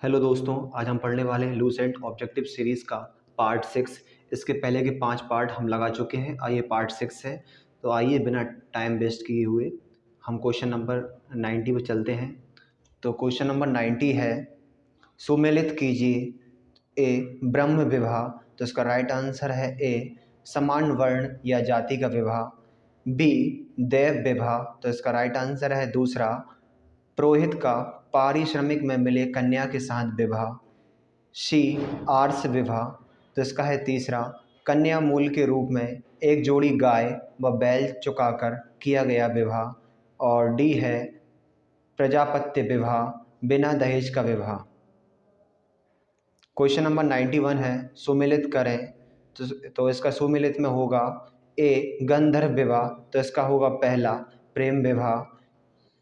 Hello दोस्तों, आज हम पढ़ने वाले हैं लूसेंट ऑब्जेक्टिव सीरीज़ का पार्ट 6। इसके पहले के 5 पार्ट हम लगा चुके हैं। आइए पार्ट 6 है, तो आइए बिना टाइम वेस्ट किए हुए हम क्वेश्चन नंबर 90 पे चलते हैं। तो क्वेश्चन नंबर 90 है, सुमेलित कीजिए ए ब्रह्म विवाह। तो इसका राइट आंसर है ए समान वर्ण या जाति का विवाह। बी देव विवाह। तो इसका राइट आंसर है दूसरा पुरोहित का पारिश्रमिक में मिले कन्या के साथ विवाह। सी आर्ष विवाह। तो इसका है तीसरा कन्या मूल के रूप में एक जोड़ी गाय व बैल चुकाकर किया गया विवाह। और डी है प्रजापत्य विवाह, बिना दहेज का विवाह। क्वेश्चन नंबर 91 है, सुमेलित करें। तो इसका सुमेलित में होगा ए गंधर्व विवाह। तो इसका होगा पहला प्रेम विवाह।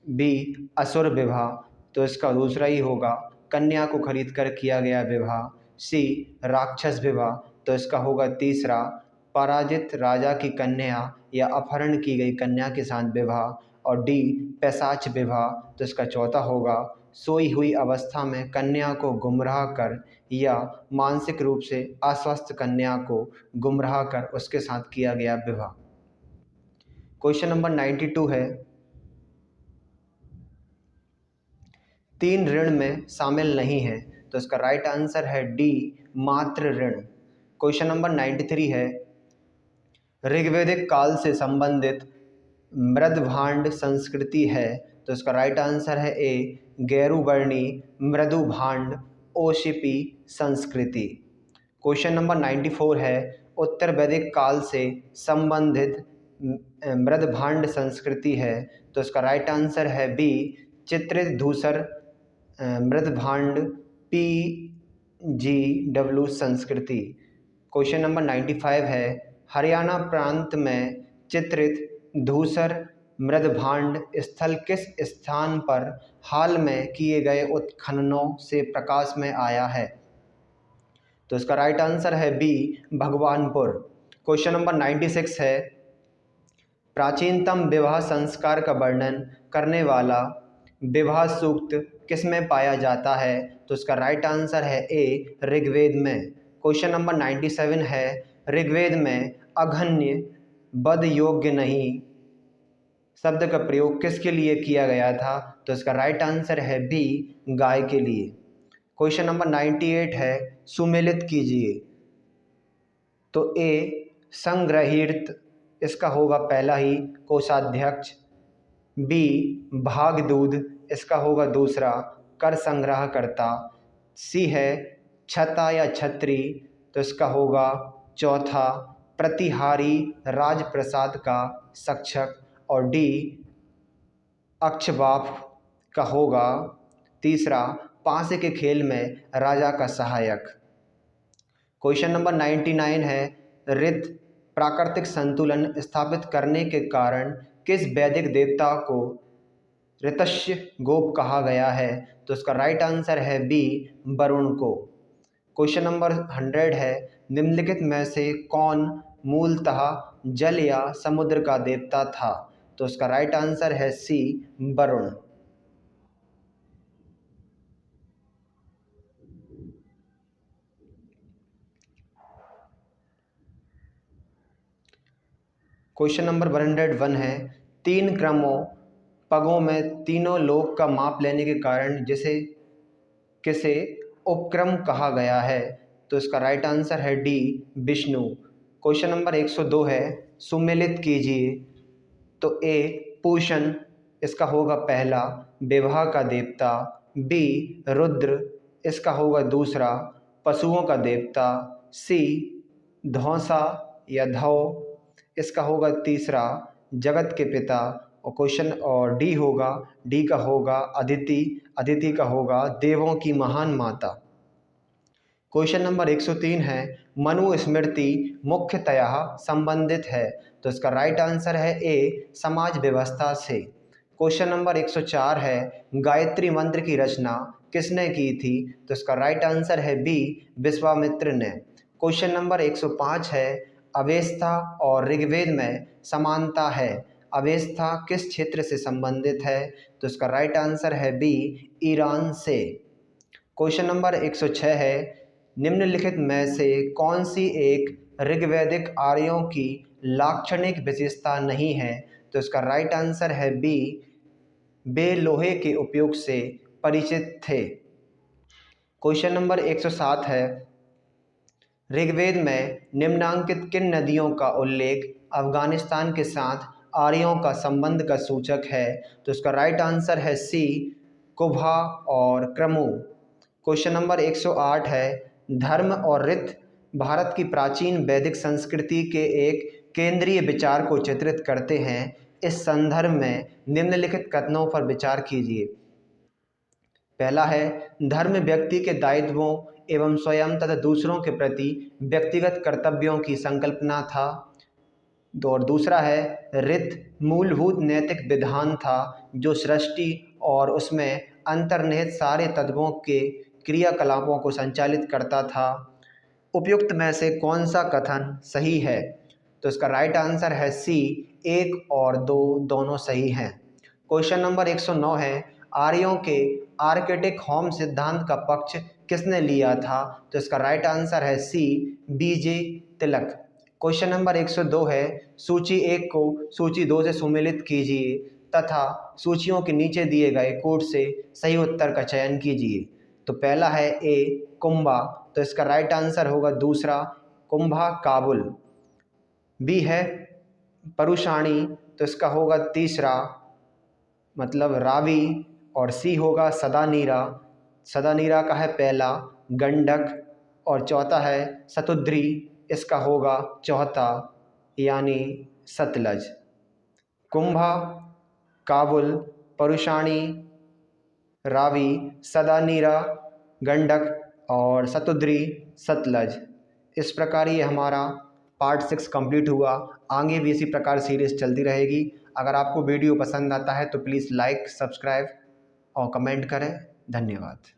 बी असुर विवाह। तो इसका दूसरा ही होगा कन्या को खरीद कर किया गया विवाह। सी राक्षस विवाह। तो इसका होगा तीसरा पराजित राजा की कन्या या अपहरण की गई कन्या के साथ विवाह। और डी पैशाच विवाह। तो इसका चौथा होगा सोई हुई अवस्था में कन्या को गुमराह कर या मानसिक रूप से अस्वस्थ कन्या को गुमराह कर उसके साथ किया गया विवाह। क्वेश्चन नंबर 92 है, तीन ऋण में शामिल नहीं है। तो इसका राइट आंसर है डी मात्र ऋण। क्वेश्चन नंबर 93 है, ऋग्वैदिक काल से संबंधित मृदभांड संस्कृति है। तो इसका राइट आंसर है ए गैरुवर्णी मृदुभांड ओशिपी संस्कृति। क्वेश्चन नंबर 94 है, उत्तर वैदिक काल से संबंधित मृदभांड संस्कृति है। तो इसका राइट आंसर है बी चित्रित धूसर मृदभांड PGW संस्कृति। क्वेश्चन नंबर 95 है, हरियाणा प्रांत में चित्रित धूसर मृदभांड स्थल किस स्थान पर हाल में किए गए उत्खननों से प्रकाश में आया है। तो इसका राइट आंसर है बी भगवानपुर। क्वेश्चन नंबर 96 है, प्राचीनतम विवाह संस्कार का वर्णन करने वाला विवाह सूक्त किसमें पाया जाता है। तो इसका राइट आंसर है ए ऋग्वेद में। क्वेश्चन नंबर 97 है, ऋग्वेद में अघन्य वध योग्य नहीं शब्द का प्रयोग किसके लिए किया गया था। तो इसका राइट आंसर है बी गाय के लिए। क्वेश्चन नंबर 98 है, सुमेलित कीजिए। तो ए संग्रहीत, इसका होगा पहला ही कोषाध्यक्ष। बी भागदूध, इसका होगा दूसरा कर संग्रहकर्ता। सी है छता या छत्री। तो इसका होगा चौथा प्रतिहारी राजप्रसाद का सक्षक। और डी अक्षबाप का होगा तीसरा पासे के खेल में राजा का सहायक। क्वेश्चन नंबर 99 है, ऋत प्राकृतिक संतुलन स्थापित करने के कारण किस वैदिक देवता को ऋतस्य गोप कहा गया है। तो इसका राइट आंसर है बी वरुण को। क्वेश्चन नंबर 100 है, निम्नलिखित में से कौन मूलतः जल या समुद्र का देवता था। तो इसका राइट आंसर है सी वरुण। क्वेश्चन नंबर 101 है, तीन क्रमों पगों में तीनों लोक का माप लेने के कारण जिसे किसे उपक्रम कहा गया है। तो इसका राइट आंसर है डी विष्णु। क्वेश्चन नंबर 102 है, सुमेलित कीजिए। तो ए पूषण, इसका होगा पहला विवाह का देवता। बी रुद्र, इसका होगा दूसरा पशुओं का देवता। सी धौसा या धौ, इसका होगा तीसरा जगत के पिता। और डी का होगा अदिति, अदिति का होगा देवों की महान माता। क्वेश्चन नंबर 103 है, मनुस्मृति मुख्यतया संबंधित है। तो इसका राइट आंसर है ए समाज व्यवस्था से। क्वेश्चन नंबर 104 है, गायत्री मंत्र की रचना किसने की थी। तो इसका राइट आंसर है बी विश्वामित्र ने। क्वेश्चन नंबर 105 है, अवेस्ता और ऋग्वेद में समानता है। अवेस्ता किस क्षेत्र से संबंधित है। तो इसका राइट आंसर है बी ईरान से। क्वेश्चन नंबर 106 है, निम्नलिखित में से कौन सी एक ऋग्वैदिक आर्यों की लाक्षणिक विशेषता नहीं है? तो इसका राइट आंसर है बी, वे लोहे के उपयोग से परिचित थे। क्वेश्चन नंबर 107 है, ऋग्वेद में निम्नांकित किन नदियों का उल्लेख अफगानिस्तान के साथ आर्यों का संबंध का सूचक है? तो इसका राइट आंसर है सी, कुभा और क्रमु। क्वेश्चन नंबर 108 है, धर्म और रीत भारत की प्राचीन वैदिक संस्कृति के एक केंद्रीय विचार को चित्रित करते हैं। इस संदर्भ में निम्नलिखित कथनों पर विचार कीजिए। पहला है, धर्म व्यक्ति के दायित्वों एवं स्वयं तथा दूसरों के प्रति व्यक्तिगत कर्तव्यों की संकल्पना था। और दूसरा है, रीत मूलभूत नैतिक विधान था जो सृष्टि और उसमें अंतर्निहित सारे तत्वों के क्रियाकलापों को संचालित करता था। उपयुक्त में से कौन सा कथन सही है? तो इसका राइट आंसर है सी, 1 और 2 दोनों सही हैं। क्वेश्चन नंबर 109 है, आर्यों के आर्किटिक होम सिद्धांत का पक्ष किसने लिया था? तो इसका राइट आंसर है सी, बीजे तिलक। क्वेश्चन नंबर 102 है, सूची 1 को सूची 2 से सुमेलित कीजिए तथा सूचियों के नीचे दिए गए कोड से सही उत्तर का चयन कीजिए। तो पहला है ए, कुंभा, तो इसका राइट आंसर होगा दूसरा, कुंभा काबुल। बी है परुषाणी, तो इसका होगा तीसरा, मतलब रावी। और सी होगा सदानीरा, सदानीरा का है पहला, गंडक। और चौथा है सतुद्री, इसका होगा चौथा, यानी सतलज। कुंभा, काबुल, परुषाणी, रावी, सदानीरा, गंडक और सतुद्री, सतलज। इस प्रकार ये हमारा पार्ट 6 कंप्लीट हुआ। आगे भी इसी प्रकार सीरीज़ चलती रहेगी। अगर आपको वीडियो पसंद आता है तो प्लीज़ लाइक, सब्सक्राइब और कमेंट करें। धन्यवाद।